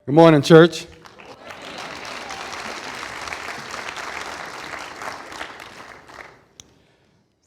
Good morning, church.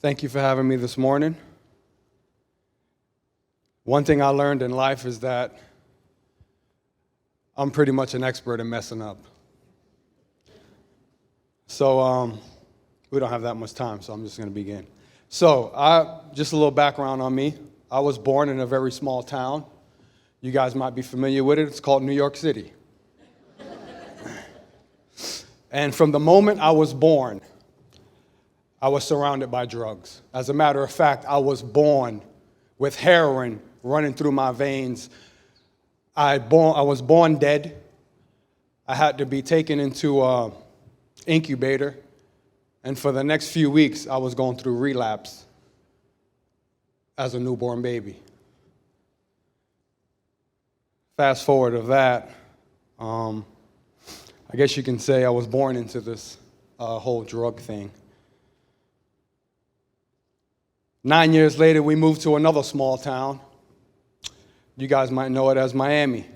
Thank you for having me this morning. One thing I learned in life is that I'm pretty much an expert in messing up. So we don't have that much time, so I'm just going to begin. So just a little background on me. I was born in a very small town. You guys might be familiar with it. It's called New York City. And from the moment I was born, I was surrounded by drugs. As a matter of fact, I was born with heroin running through my veins. I was born dead. I had to be taken into an incubator. And for the next few weeks, I was going through relapse as a newborn baby. Fast forward of that, I guess you can say I was born into this whole drug thing. 9 years later, we moved to another small town. You guys might know it as Miami.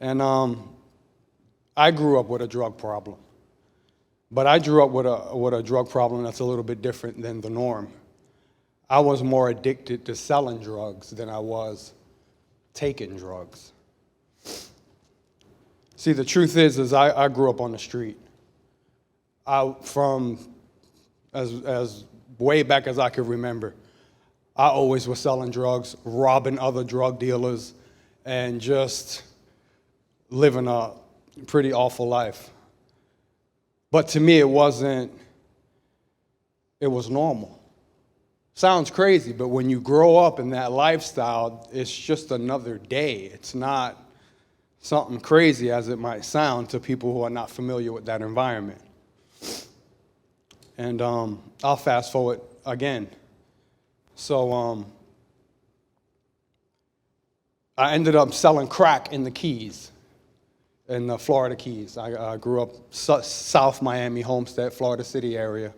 And I grew up with a drug problem. But I grew up with a drug problem that's a little bit different than the norm. I was more addicted to selling drugs than I was taking drugs. See, the truth is I grew up on the street. From as way back as I could remember, I always was selling drugs, robbing other drug dealers, and just living a pretty awful life. But to me, it was normal. Sounds crazy, but when you grow up in that lifestyle, it's just another day. It's not something crazy as it might sound to people who are not familiar with that environment. And I'll fast forward again. So I ended up selling crack in the Keys, in the Florida Keys. I grew up South Miami, Homestead, Florida City area.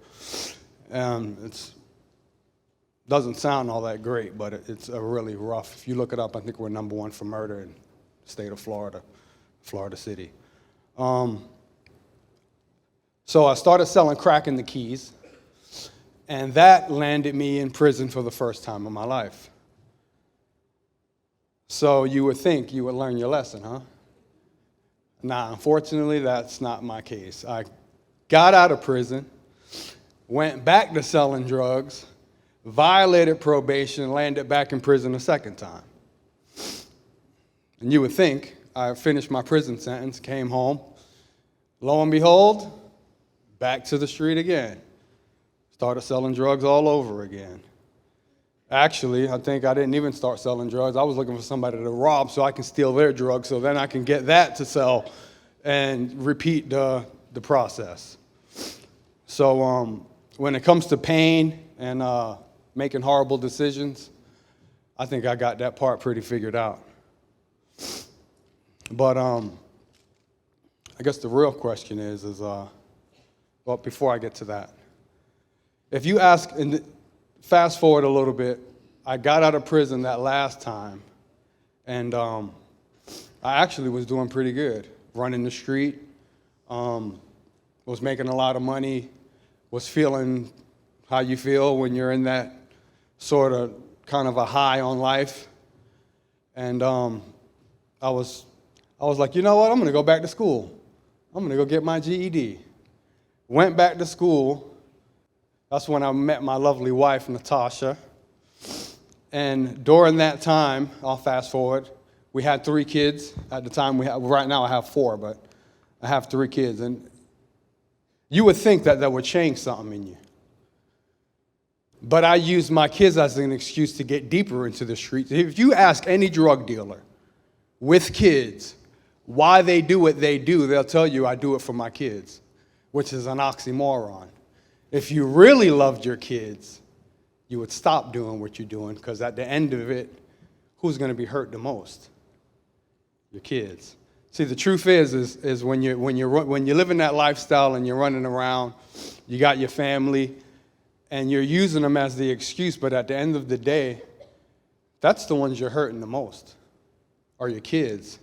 It doesn't sound all that great, but it's a really rough. If you look it up, I think we're number one for murder in the state of Florida, Florida City. So I started selling crack in the Keys, and that landed me in prison for the first time in my life. So you would think you would learn your lesson, huh? Nah, unfortunately, that's not my case. I got out of prison, went back to selling drugs, violated probation, landed back in prison a second time. And you would think I finished my prison sentence, came home, lo and behold, back to the street again. Started selling drugs all over again. Actually, I think I didn't even start selling drugs. I was looking for somebody to rob so I can steal their drugs so then I can get that to sell and repeat the process. So when it comes to pain and making horrible decisions, I think I got that part pretty figured out. But I guess the real question is well, before I get to that, if you ask, and fast forward a little bit, I got out of prison that last time, and I actually was doing pretty good, running the street, was making a lot of money, was feeling how you feel when you're in that sort of kind of a high on life, and I was like, you know what, I'm going to go back to school. I'm going to go get my GED. Went back to school. That's when I met my lovely wife, Natasha. And during that time, I'll fast forward, we had 3 kids. At the time, right now I have 4, but I have 3 kids. And you would think that would change something in you. But I used my kids as an excuse to get deeper into the streets. If you ask any drug dealer with kids why they do what they do, they'll tell you, I do it for my kids, which is an oxymoron. If you really loved your kids, you would stop doing what you're doing, because at the end of it, who's going to be hurt the most? Your kids. See, the truth is when you live in that lifestyle and you're running around, you got your family, and you're using them as the excuse, but at the end of the day, that's the ones you're hurting the most. are your kids.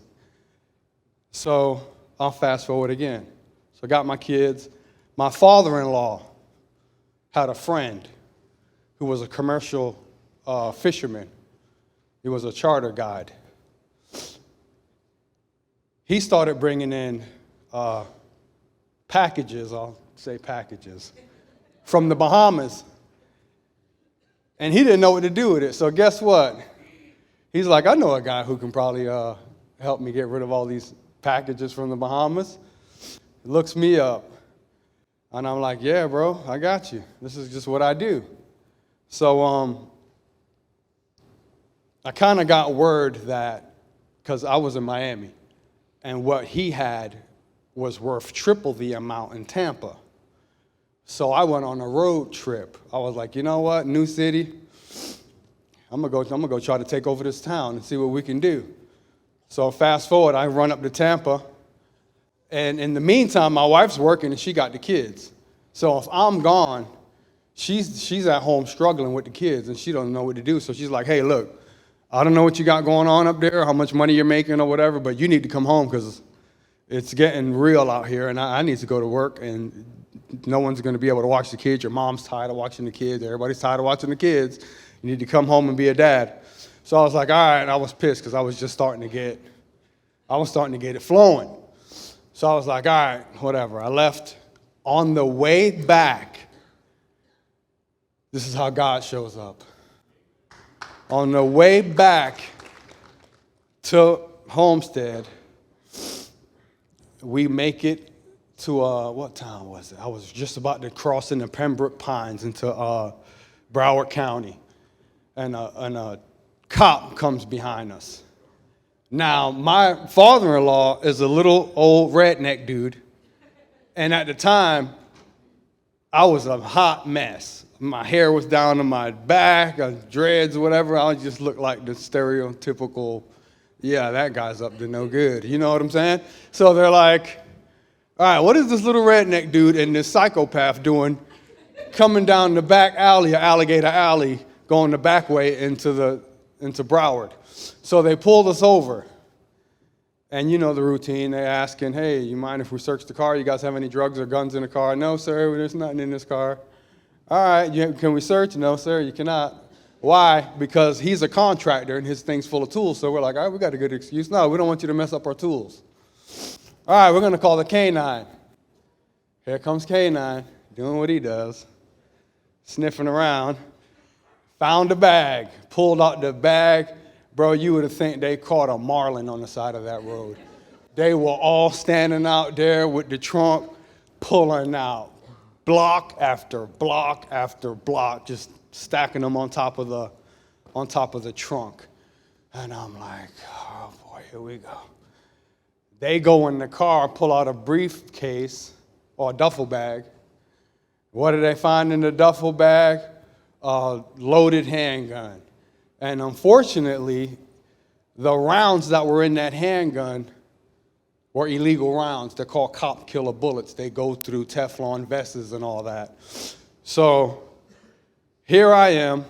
So I'll fast forward again. So I got my kids. My father-in-law had a friend who was a commercial fisherman. He was a charter guide. He started bringing in packages, I'll say packages, from the Bahamas. And he didn't know what to do with it. So guess what? He's like, I know a guy who can probably help me get rid of all these packages from the Bahamas. He looks me up. And I'm like, yeah, bro, I got you. This is just what I do. So I kind of got word that, because I was in Miami, and what he had was worth triple the amount in Tampa. So I went on a road trip. I was like, you know what, new city, I'm gonna go try to take over this town and see what we can do. So fast forward, I run up to Tampa, and in the meantime, my wife's working and she got the kids. So if I'm gone, she's at home struggling with the kids and she doesn't know what to do. So she's like, hey, look, I don't know what you got going on up there, how much money you're making or whatever, but you need to come home because it's getting real out here and I need to go to work and no one's going to be able to watch the kids. Your mom's tired of watching the kids. Everybody's tired of watching the kids. You need to come home and be a dad. So I was like, all right, and I was pissed because I was starting to get it flowing. So I was like, all right, whatever. I left. On the way back, this is how God shows up. On the way back to Homestead, we make it to, what town was it? I was just about to cross into Pembroke Pines into Broward County, and a cop comes behind us. Now, my father-in-law is a little old redneck dude, and at the time, I was a hot mess. My hair was down to my back, dreads, whatever. I just looked like the stereotypical, yeah, that guy's up to no good. You know what I'm saying? So they're like, all right, what is this little redneck dude and this psychopath doing coming down the back alley, or Alligator Alley, going the back way into Broward? So they pulled us over. And you know the routine. They're asking, hey, you mind if we search the car? You guys have any drugs or guns in the car? No, sir, there's nothing in this car. All right, can we search? No, sir, you cannot. Why? Because he's a contractor and his thing's full of tools. So we're like, all right, we got a good excuse. No, we don't want you to mess up our tools. All right, we're going to call the K-9. Here comes K-9, doing what he does, sniffing around. Found a bag, pulled out the bag. Bro, you would have think they caught a marlin on the side of that road. They were all standing out there with the trunk, pulling out block after block after block, just stacking them on top of the trunk. And I'm like, oh boy, here we go. They go in the car, pull out a briefcase or a duffel bag. What do they find in the duffel bag? A loaded handgun. And unfortunately, the rounds that were in that handgun were illegal rounds. They're called cop killer bullets. They go through Teflon vests and all that. So here I am.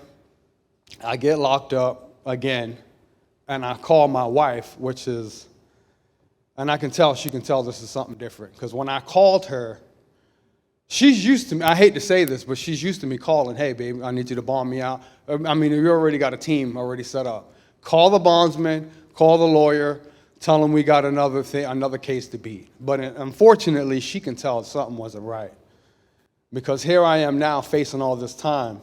I get locked up again, and I call my wife, and I can tell, she can tell this is something different. Because when I called her, she's used to me, I hate to say this, but she's used to me calling, hey, babe, I need you to bond me out. I mean, you already got a team already set up. Call the bondsman, call the lawyer, tell them we got another case to beat. But unfortunately, she can tell something wasn't right. Because here I am now facing all this time.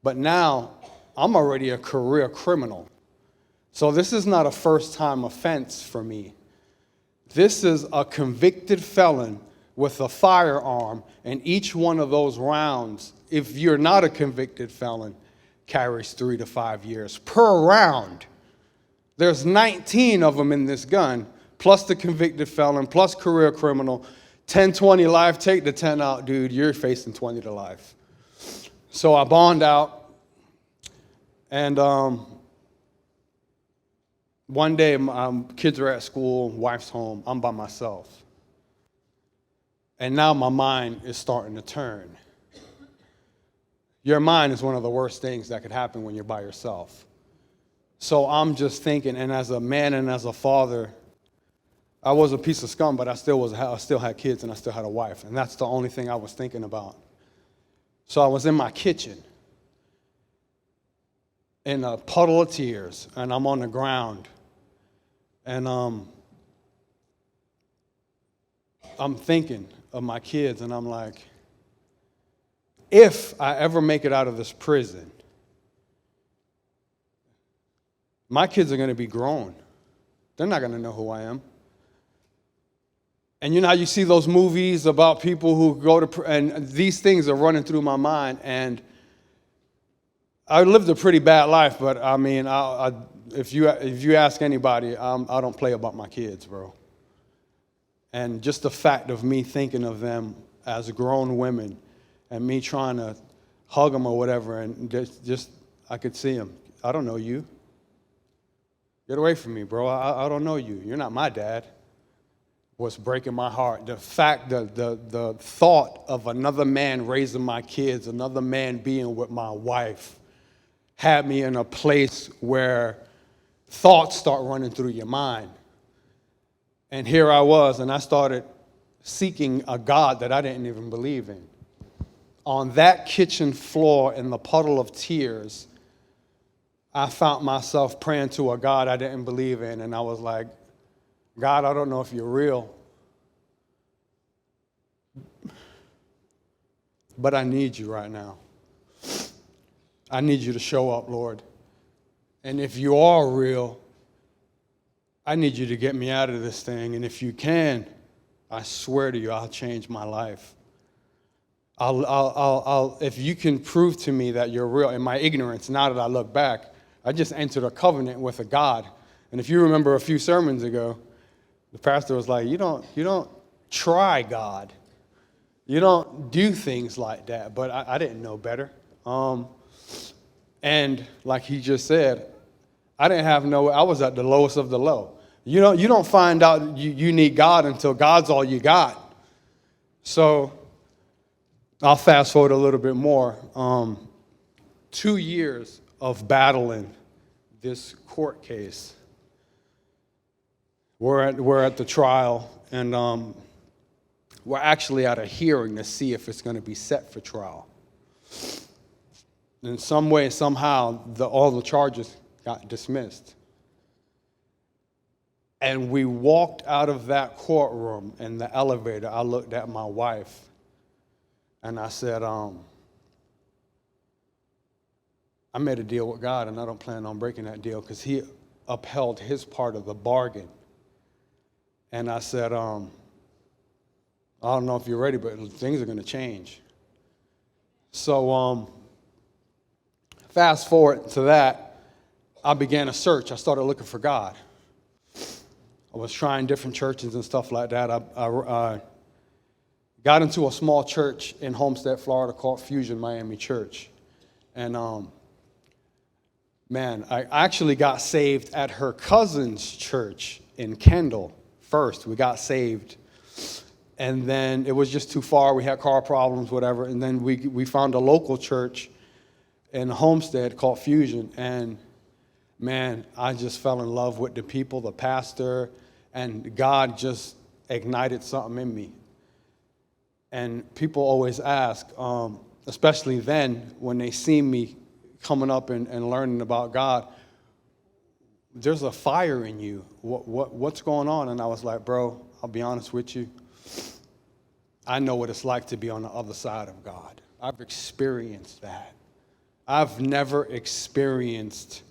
But now, I'm already a career criminal. So this is not a first-time offense for me. This is a convicted felon with a firearm, and each one of those rounds, if you're not a convicted felon, carries 3 to 5 years per round. There's 19 of them in this gun, plus the convicted felon, plus career criminal. 10, 20 life, take the 10 out, dude, you're facing 20 to life. So I bond out, and one day, kids are at school, wife's home, I'm by myself. And now my mind is starting to turn. Your mind is one of the worst things that could happen when you're by yourself. So I'm just thinking, and as a man and as a father, I was a piece of scum, but I still had kids and I still had a wife. And that's the only thing I was thinking about. So I was in my kitchen in a puddle of tears, and I'm on the ground. And I'm thinking of my kids, and I'm like, if I ever make it out of this prison, my kids are going to be grown. They're not going to know who I am. And you know how you see those movies about people who go to, and these things are running through my mind. And I lived a pretty bad life, but I mean, if you ask anybody, I don't play about my kids, bro. And just the fact of me thinking of them as grown women and me trying to hug them or whatever, and just I could see them. I don't know you. Get away from me, bro. I don't know you. You're not my dad. Was breaking my heart. The fact, the thought of another man raising my kids, another man being with my wife, had me in a place where thoughts start running through your mind. And here I was, and I started seeking a God that I didn't even believe in. On that kitchen floor in the puddle of tears, I found myself praying to a God I didn't believe in, and I was like, God, I don't know if you're real, but I need you right now. I need you to show up, Lord. And if you are real, I need you to get me out of this thing. And if you can, I swear to you, I'll change my life. If you can prove to me that you're real, in my ignorance, now that I look back, I just entered a covenant with a God. And if you remember a few sermons ago, the pastor was like, you don't try God. You don't do things like that. But I didn't know better. And like he just said, I was at the lowest of the low. You don't find out you need God until God's all you got. So I'll fast forward a little bit more. 2 years of battling this court case. We're at the trial, and we're actually at a hearing to see if it's going to be set for trial. In some way, somehow, all the charges got dismissed. And we walked out of that courtroom in the elevator. I looked at my wife, and I said, I made a deal with God, and I don't plan on breaking that deal because he upheld his part of the bargain. And I said, I don't know if you're ready, but things are going to change. So fast forward to that, I began a search. I started looking for God. I was trying different churches and stuff like that. I got into a small church in Homestead, Florida called Fusion Miami Church. And I actually got saved at her cousin's church in Kendall first. We got saved. And then it was just too far. We had car problems, whatever. And then we found a local church in Homestead called Fusion. And man, I just fell in love with the people, the pastor, and God just ignited something in me. And people always ask, especially then when they see me coming up and learning about God, there's a fire in you. What's going on? And I was like, bro, I'll be honest with you. I know what it's like to be on the other side of God. I've experienced that. I've never experienced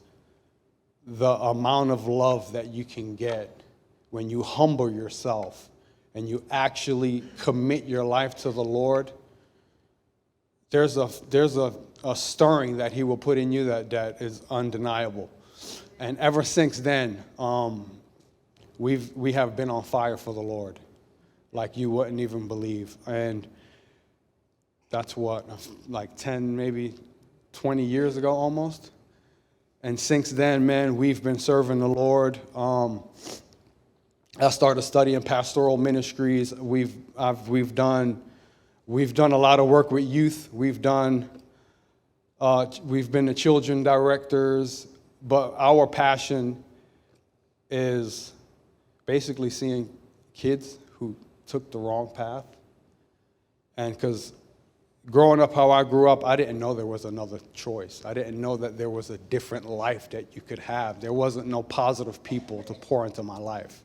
the amount of love that you can get when you humble yourself and you actually commit your life to the Lord. There's a stirring that he will put in you that is undeniable. And ever since then, we have been on fire for the Lord, like you wouldn't even believe. And that's like 10, maybe 20 years ago almost. And since then, man, we've been serving the Lord. I started studying pastoral ministries. We've done a lot of work with youth. We've been the children directors. But our passion is basically seeing kids who took the wrong path. And because growing up how I grew up, I didn't know there was another choice. I didn't know that there was a different life that you could have. There wasn't no positive people to pour into my life.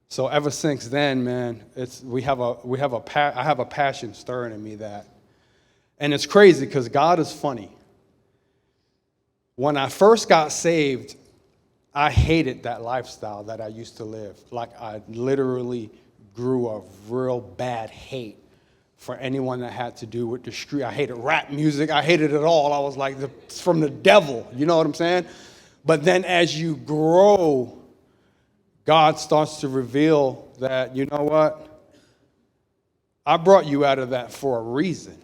So ever since then, man, I have a passion stirring in me that. And it's crazy because God is funny. When I first got saved, I hated that lifestyle that I used to live. Like, I literally grew a real bad hate for anyone that had to do with the street. I hated rap music. I hated it all. I was like, it's from the devil. You know what I'm saying? But then as you grow, God starts to reveal that, you know what? I brought you out of that for a reason.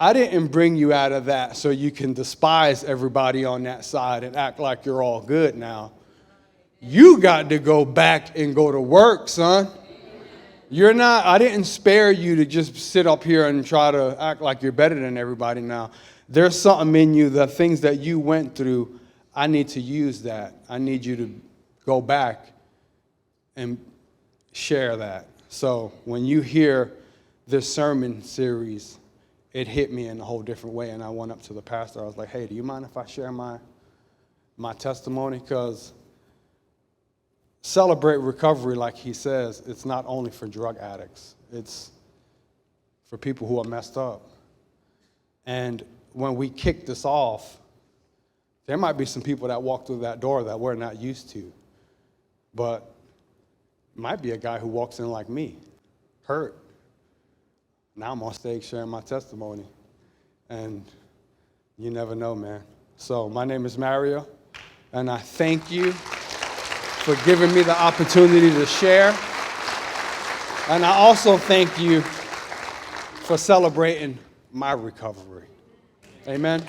I didn't bring you out of that so you can despise everybody on that side and act like you're all good now. You got to go back and go to work, son. I didn't spare you to just sit up here and try to act like you're better than everybody now. There's something in you, the things that you went through, I need to use that. I need you to go back and share that. So when you hear this sermon series, it hit me in a whole different way. And I went up to the pastor. I was like, hey, do you mind if I share my testimony? Because celebrate recovery, like he says, it's not only for drug addicts. It's for people who are messed up. And when we kick this off, there might be some people that walk through that door that we're not used to. But it might be a guy who walks in like me, hurt. Now I'm on stage sharing my testimony. And you never know, man. So my name is Mario, and I thank you for giving me the opportunity to share. And I also thank you for celebrating my recovery. Amen.